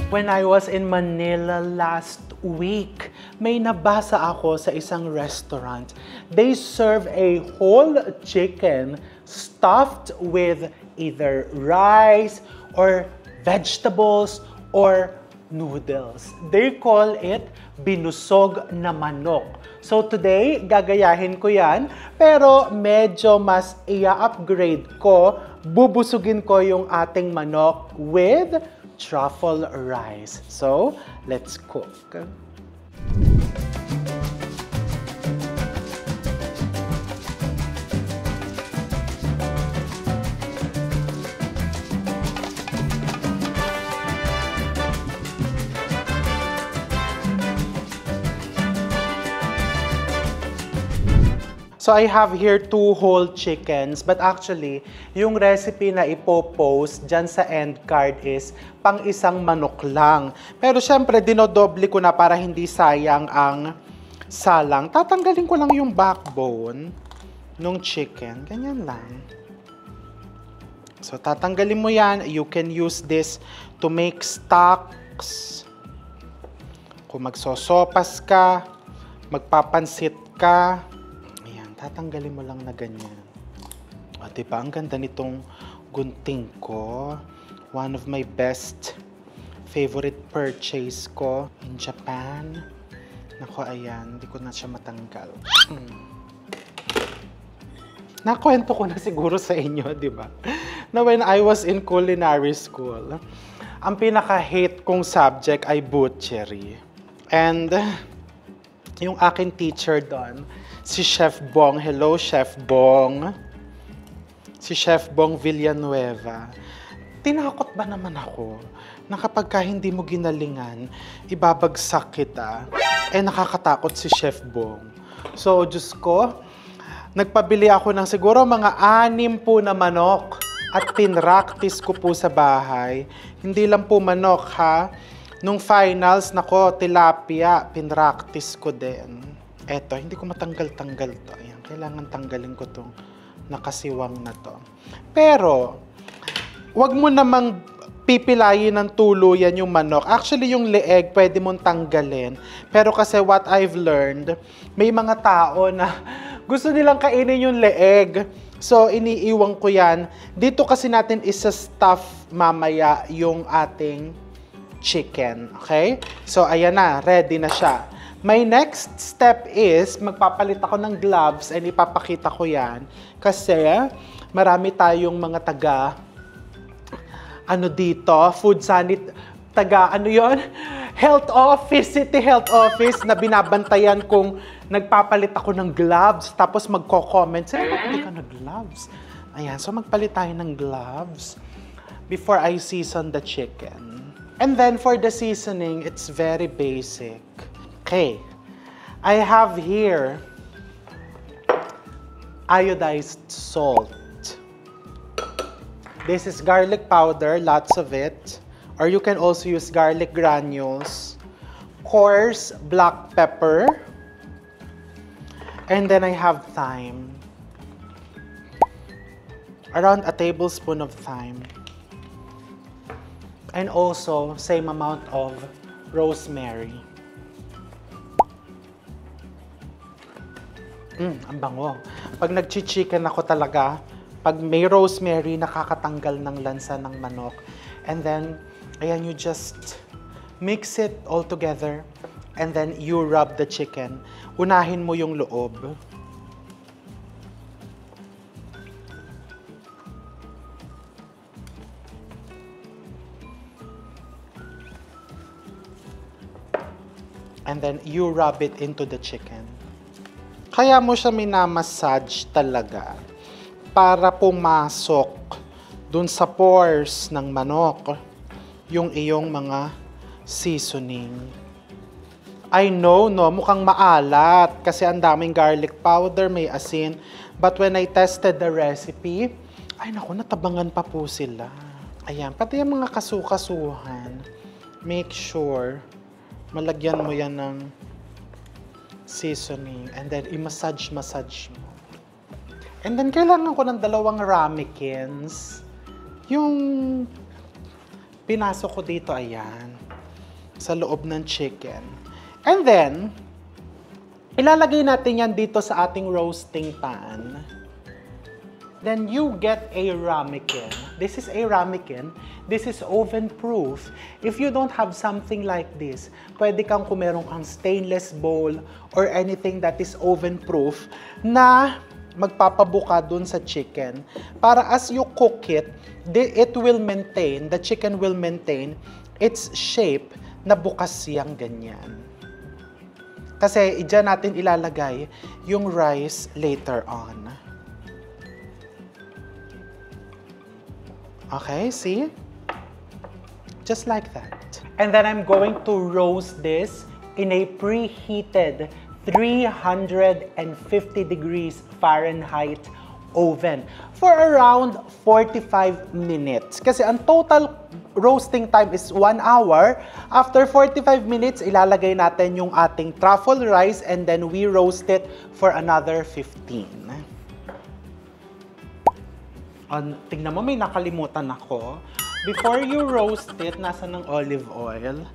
When I was in Manila last week, may nabasa ako sa isang restaurant. They serve a whole chicken stuffed with either rice or vegetables or noodles. They call it binusog na manok. So today, gagayahin ko yan, pero medyo mas i-upgrade ko, bubusugin ko yung ating manok with truffle rice. So, let's cook. So I have here 2 whole chickens, but actually, yung recipe na ipopost dyan sa end card is pang isang manok lang. Pero syempre, dinodoble ko na para hindi sayang ang salang. Tatanggalin ko lang yung backbone ng chicken. Ganyan lang. So tatanggalin mo yan. You can use this to make stocks. Kung magsosopas ka, magpapansit ka, tatanggalin mo lang na ganyan. O, diba? Ang ganda nitong gunting ko. One of my best favorite purchase ko in Japan. Nako, ayan. Hindi ko na siya matanggal. Nakwento ko na siguro sa inyo, diba? Na when I was in culinary school, ang pinaka-hate kong subject ay butchery. And yung aking teacher doon, si Chef Bong. Hello, Chef Bong. Si Chef Bong Villanueva. Tinakot ba naman ako na kapag ka hindi mo ginalingan, ibabagsak kita? Nakakatakot si Chef Bong. So, Diyos ko, nagpabili ako ng siguro mga 6 po na manok at pinractice ko po sa bahay. Hindi lang po manok, ha? Nung finals, nako, tilapia, pinractice ko din. Eto, hindi ko matanggal-tanggal to. Ayan, kailangan tanggalin ko tong nakasiwang na to. Pero, wag mo namang pipilayin ng tuluyan yung manok. Actually, yung leeg, pwede mong tanggalin. Pero kasi what I've learned, may mga tao na gusto nilang kainin yung leeg. So, iniiwan ko yan. Dito kasi natin isa-stuff mamaya yung ating chicken. Okay? So, ayan na. Ready na siya. My next step is, magpapalit ako ng gloves and ipapakita ko yan. Kasi, marami tayong mga health office, city health office na binabantayan kung nagpapalit ako ng gloves. Tapos magko-comment, sino ba hindi ka nag-gloves? Ayan, so magpalit tayo ng gloves before I season the chicken. And then for the seasoning, it's very basic. Okay, I have here iodized salt. This is garlic powder, lots of it. Or you can also use garlic granules. Coarse black pepper. And then I have thyme. Around a tablespoon of thyme. And also, same amount of rosemary. Ang bango. Pag nag-chicken ako talaga, pag may rosemary, nakakatanggal ng lansa ng manok. And then, ayan, you just mix it all together. And then, you rub the chicken. Unahin mo yung loob. And then, you rub it into the chicken. Kaya mo siya minamassage talaga para pumasok dun sa pores ng manok yung iyong mga seasoning. I know, no, mukhang maalat kasi ang daming garlic powder, may asin. But when I tested the recipe, ay naku, natabangan pa po sila. Ayan, pati yung mga kasukasuhan, make sure malagyan mo yan ng seasoning, and then i-massage mo. And then kailangan ko ng 2 ramekins. Yung pinasok ko dito, ayan. sa loob ng chicken. And then, ilalagay natin yan dito sa ating roasting pan. Then you get a ramekin. This is a ramekin. This is oven-proof. If you don't have something like this, pwede kang kung meron kang stainless bowl or anything that is oven-proof na magpapabuka dun sa chicken. Para as you cook it, the chicken will maintain its shape na bukas siyang ganyan. Kasi dyan natin ilalagay yung rice later on. Okay, see? Just like that. And then I'm going to roast this in a preheated 350 degrees Fahrenheit oven for around 45 minutes. Kasi ang total roasting time is 1 hour. After 45 minutes, ilalagay natin yung ating truffle rice and then we roast it for another 15. Tingnan mo, may nakalimutan ako. Before you roast it, nasa ng olive oil.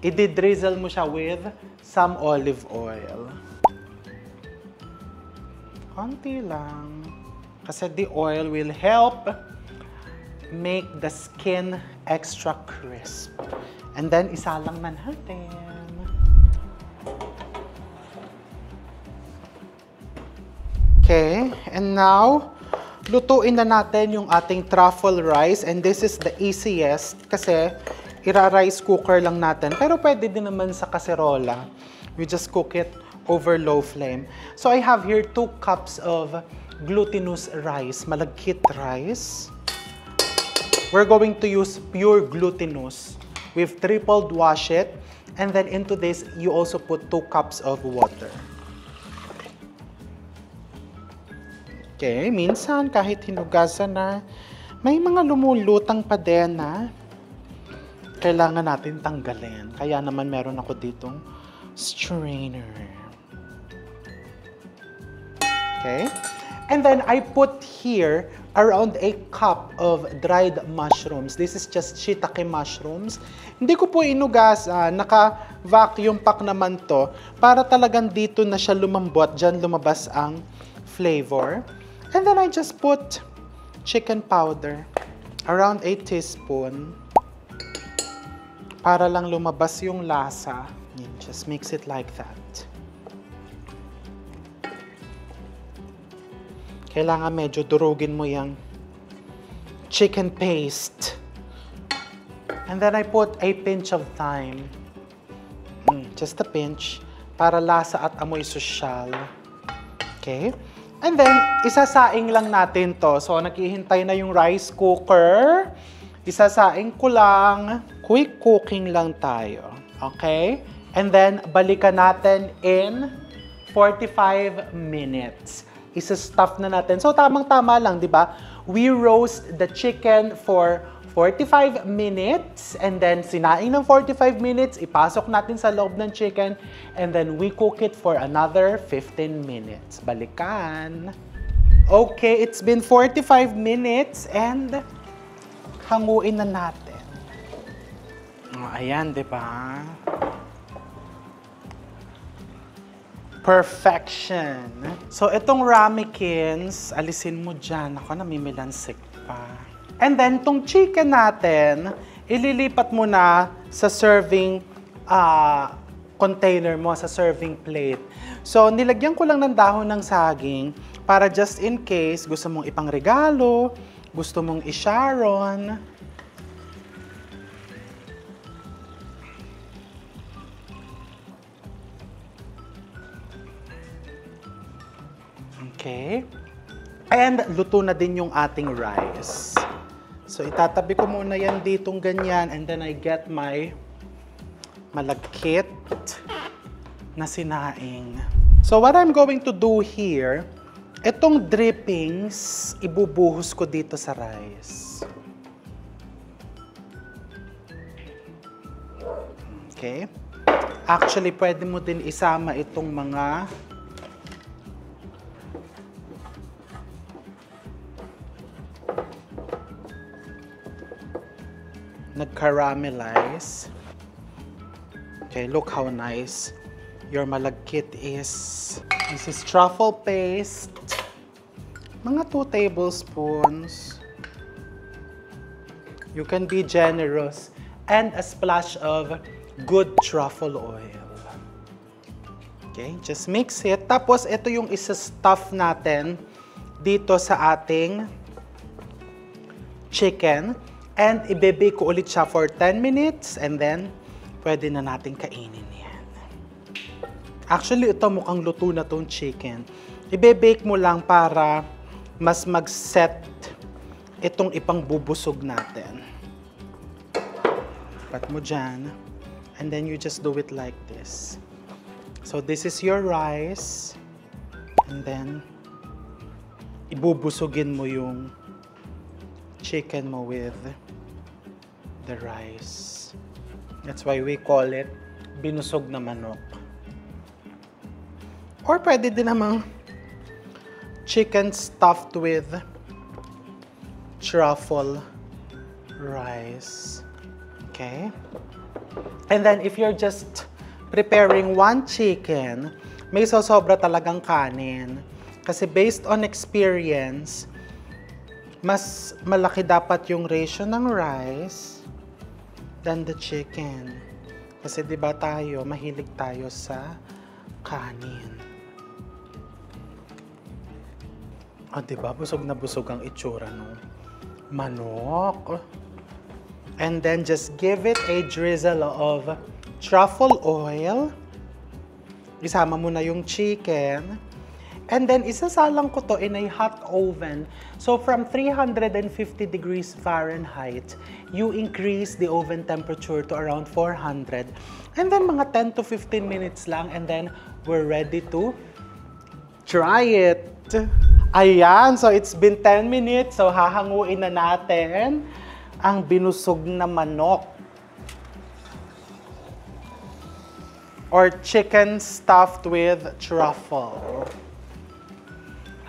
I-drizzle mo siya with some olive oil. Konti lang. Kasi the oil will help make the skin extra crisp. And then, isa lang na natin. Okay, and now, lutuin na natin yung ating truffle rice and this is the easiest kasi ira-rice cooker lang natin. Pero pwede din naman sa kaserola. We just cook it over low flame. So I have here 2 cups of glutinous rice, malagkit rice. We're going to use pure glutinous. We've tripled wash it and then into this you also put 2 cups of water. Okay, minsan kahit hinugasan na, may mga lumulutang pa din na kailangan natin tanggalin. Kaya naman meron ako ditong strainer. Okay? And then I put here around a cup of dried mushrooms. This is just shiitake mushrooms. Hindi ko po inugasan, naka-vacuum pack naman to para talagang dito na siya lumambot, dyan lumabas ang flavor. And then I just put chicken powder, around 1 teaspoon, para lang lumabas yung lasa. Just mix it like that. Kailangan medyo durugin mo yung chicken paste. And then I put a pinch of thyme. Just a pinch, para lasa at amoy sosyal. Okay? And then, isasaing lang natin to. So, naghihintay na yung rice cooker. Isasaing ko lang. Quick cooking lang tayo. Okay? And then, balikan natin in 45 minutes. Isa-stuff na natin. So, tamang-tama lang, di ba? We roast the chicken for 45 minutes and then sinaing ng 45 minutes, ipasok natin sa loob ng chicken and then we cook it for another 15 minutes. Balikan. Okay, it's been 45 minutes and hanguin na natin. Ayan, di ba? Perfection. So, itong ramekins, alisin mo dyan. Ako, namimilansik pa. And then, itong chicken natin, ililipat mo na sa serving container mo, sa serving plate. So, nilagyan ko lang ng dahon ng saging para just in case gusto mong ipangregalo, gusto mong i-sharon. Okay. And luto na din yung ating rice. So, itatabi ko muna yan ditong ganyan and then I get my malagkit na sinaing. So, what I'm going to do here, itong drippings, ibubuhos ko dito sa rice. Okay? Actually, pwede mo din isama itong mga nag-caramelize. Okay, look how nice your malagkit is. This is truffle paste. Mga 2 tablespoons. You can be generous. And a splash of good truffle oil. Okay, just mix it. Tapos, ito yung isa-stuff natin dito sa ating chicken. And ibebake ko ulit siya for 10 minutes. And then, pwede na natin kainin yan. Actually, ito mukhang luto na tong chicken. Ibebake mo lang para mas mag-set itong ipang bubusog natin. Pat mo dyan. And then you just do it like this. So this is your rice. And then, ibubusugin mo yung chicken mo with the rice. That's why we call it binusog na manok. Or pwede din namang chicken stuffed with truffle rice. Okay? And then if you're just preparing 1 chicken, may sosobra talagang kanin. Kasi based on experience, mas malaki dapat yung ratio ng rice than the chicken. Kasi 'di ba tayo, mahilig tayo sa kanin. Ah, 'di ba? Busog na busog ang itsura ng manok. And then just give it a drizzle of truffle oil. Isama mo na yung chicken. And then, isasalang ko to in a hot oven. So, from 350 degrees Fahrenheit, you increase the oven temperature to around 400. And then, mga 10 to 15 minutes lang. And then, we're ready to try it. Ayan. So, it's been 10 minutes. So, hahanguin na natin ang binusog na manok. Or chicken stuffed with truffle.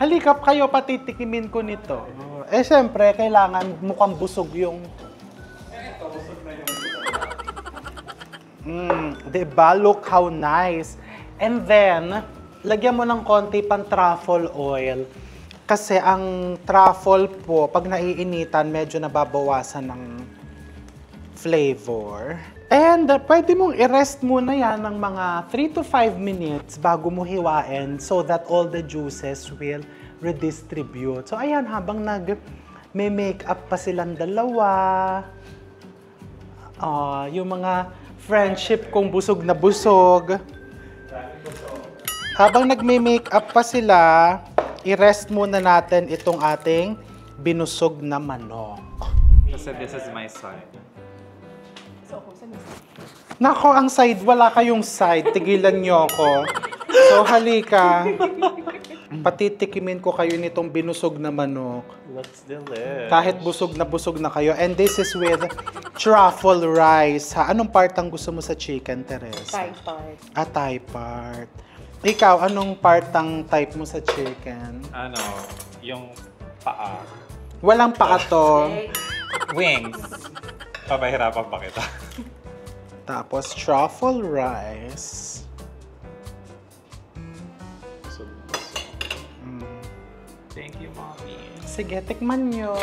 Halikap kayo, patitikimin ko nito. Eh, syempre, kailangan mukhang busog yung... Diba? Look how nice. And then, lagyan mo ng konti pang truffle oil. Kasi ang truffle po, pag naiinitan, medyo nababawasan ng flavor. And pwede mong i-rest muna yan ng mga 3 to 5 minutes bago mo hiwain so that all the juices will redistribute. So ayan, habang nag-make-up pa silang dalawa, yung mga friendship kong busog na busog, habang nag-make-up pa sila, i-rest muna natin itong ating binusog na manok. Kasi this is my side. Nako, ang side, wala kayong side. Tigilan niyo ako. So, halika. Patitikimin ko kayo nitong binusog na manok. Looks delicious. Kahit busog na kayo. And this is with truffle rice. Ha? Anong part ang gusto mo sa chicken, Teresa? Thigh part. Ah, thigh part. Ikaw, anong part ang type mo sa chicken? Ano, yung paa. Walang paa to. Wings. Pabahirapan pa kita. Tapos, truffle rice. Thank you, Mommy. Sige, tikman nyo.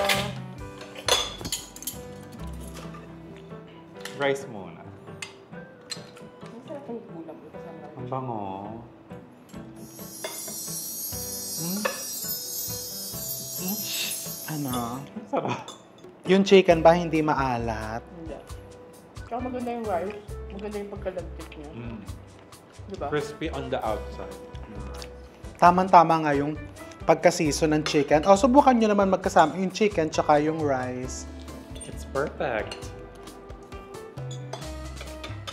Rice muna. Ang sarap ng ulam. Ang bango. Ano? Sarap. Yung chicken ba hindi maalat? Hindi. Kaya maganda yung rice. Maganda yung pagkalagkit niya. Diba? Crispy on the outside. Tama-tama nga yung pagka-season ng chicken. O, subukan nyo naman magkasama yung chicken tsaka yung rice. It's perfect.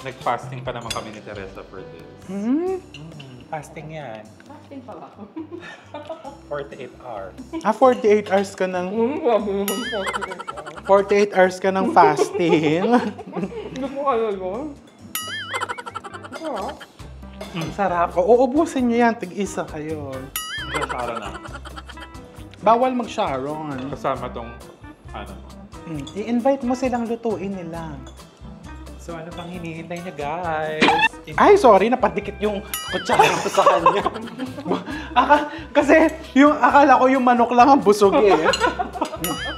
Nag-fasting pa naman kami ni Teresa for this. Fasting yan. Fasting pala. 48 hours. 48 hours ka ng... 48 hours ka ng fasting. Hindi mo kaya yun. Sarap. Ang sarap. O, uubusin nyo yan. Tig-isa kayo. Kasara na. Bawal mag-sharon. Kasama tong, ano, I-invite mo silang lutuin nila. So ano pang hinihintay niya, guys? Ay, sorry, napadikit yung kutsara ko sa kanya. Kasi yung akala ko yung manok lang ang busog eh.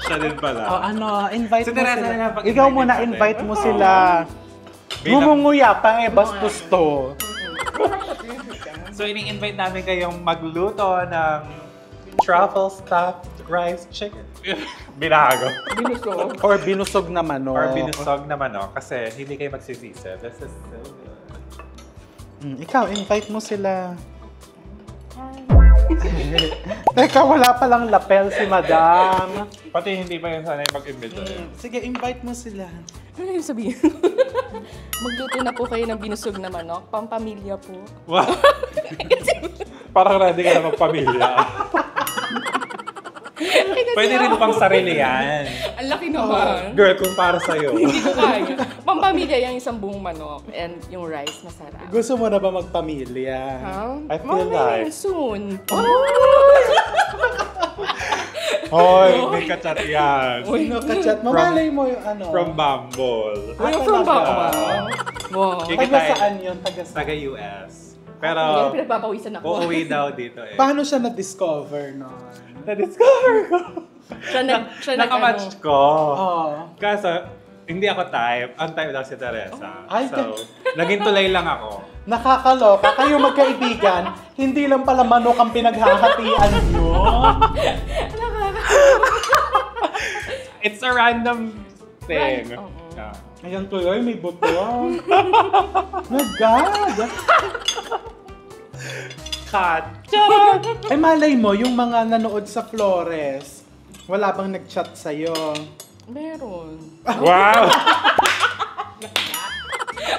Siya din pala. Invite Si mo Teresa sila. na lang pag Ikaw invite muna, natin. invite mo sila. Bilang- Gumunguya pa eh, bastos to. So ini-invite namin kayong magluto ng truffle stuffed rice chicken. Binago. Binusog. Or binusog na manok. Or binusog na manok kasi hindi kayo magsisisi. This is so good. Ikaw, invite mo sila. Teka, wala palang lapel si madam. Pati hindi pa yun sanay mag-invite. Sige, invite mo sila. Ano yung sabihin? Magluto na po kayo ng binusog na manok. Pampamilya po. Wow! Parang ready ka na magpamilya. Pwede rin pang sarili yan. Ang laki naman. Girl, kung para sa'yo. Hindi ko kaya. Pampamilya yung isang buong manok and yung rice masarap. Gusto mo na ba magpamilya? Huh? I feel like- Soon. Hoy, may kachat yan. Sino ka-chat? Mamalay mo yung ano. From Bumble. Uy, from talaga? Wow. Taga saan yun? Taga saan? Taga-US. Pero, Yan, pinagpapawisan ako. uuwi daw dito eh. Paano siya na-discover nun? Na-discover ko. Siya Nakamatch ko. Oh. Kaso, hindi ako type. Ang type daw si Teresa. Ay, So, naging tulay lang ako. Nakakaloka. Kayo magkaibigan, hindi lang pala manok ang pinaghahatian nyo. It's a random thing. Right, oo. Yeah. Ayan tuloy, may buto. My God! Cut. Ay malay mo, yung mga nanood sa Flores, wala bang nag-chat sa'yo? Meron. Wow!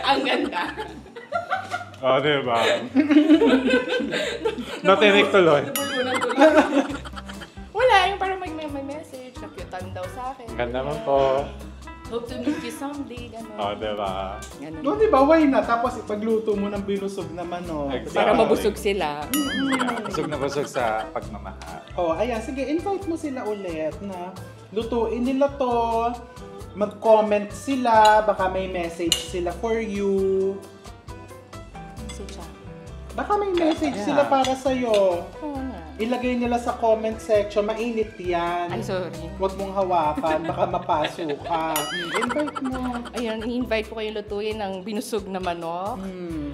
Ang ganda. Oh, diba? Natinig tuloy. Nabulunan tuloy. Wala, yung parang may message. Nakyutan daw sa akin. Ganda mo po. Hope to meet you someday. Gano'n. Oh, diba? Ganun. No, di ba? Why na? Tapos ipagluto mo ng binusog na manok. Exactly. Para mabusog sila. Yeah, busog na busog sa pagmamahal. Oh, ayan. Sige, invite mo sila ulit na lutuin nila to. Mag-comment sila. Baka may message sila for you. Message siya. Baka may message Yeah. sila para sa'yo. Oo nga. Ilagay nila sa comment section. Mainit yan. Ay, sorry. Huwag mong hawakan. Baka mapasok ka. Invite mo. Ayun, i-invite ko kayong lutuin ng binusog na manok. Hmm.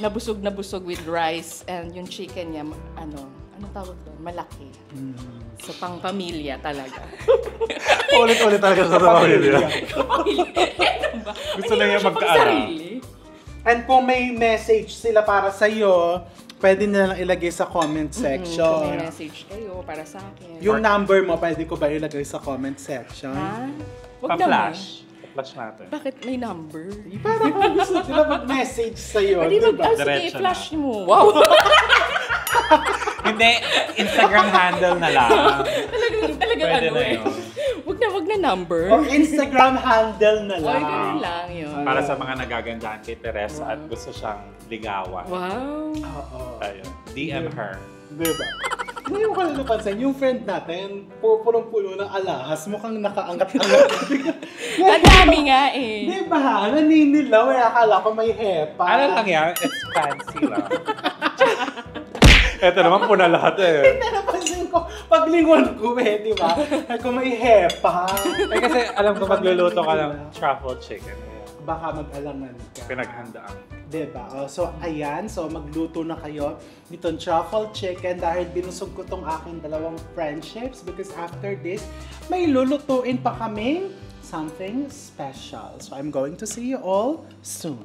Na busog with rice and yung chicken niya, ano tawag doon? Malaki. So, pang pamilya talaga. Ulit-ulit talaga sa pamilya. Pamilya. Gusto na niya magkaalam. Sarili. And kung may message sila para sa'yo, pwede na lang ilagay sa comment Kung section. may message kayo para sa akin. Yung number mo, pwede ko ba ilagay sa comment section? Ha? Wag naman. Pa-flash. Pa-flash natin. Bakit may number? Para kung gusto nila mag-message sa'yo, Pwede diba? sige, Diretso na. flash mo. Wow! Hindi, Instagram handle na lang. talagang Pwede ano na eh. yun. Wag na number. O Instagram handle na Ay, lang. ganun lang yun. Para sa mga nagagandahan kay Teresa at gusto siyang ligawan. Wow. Oo. Ayun. DM her. Diba? Hindi mo ka napansin, yung friend natin, punong-puno ng alahas, mukhang nakaangat-angat. Ang dami nga eh. Diba? Naninilaw, eh, akala ko may hepa. Ano lang yan? It's fancy lang. Ito naman po na lahat eh. Napansin ko, paglingon ko eh, di ba? Ay, kung may hepa. Eh kasi alam ko magluluto ka ng truffle chicken. Baka mag-alangan ka. Pinaghandaan. Diba? Oh, so, ayan. So, magluto na kayo nitong truffle chicken dahil binusog ko tong aking dalawang friendships because after this, may lulutuin pa kaming something special. So, I'm going to see you all soon.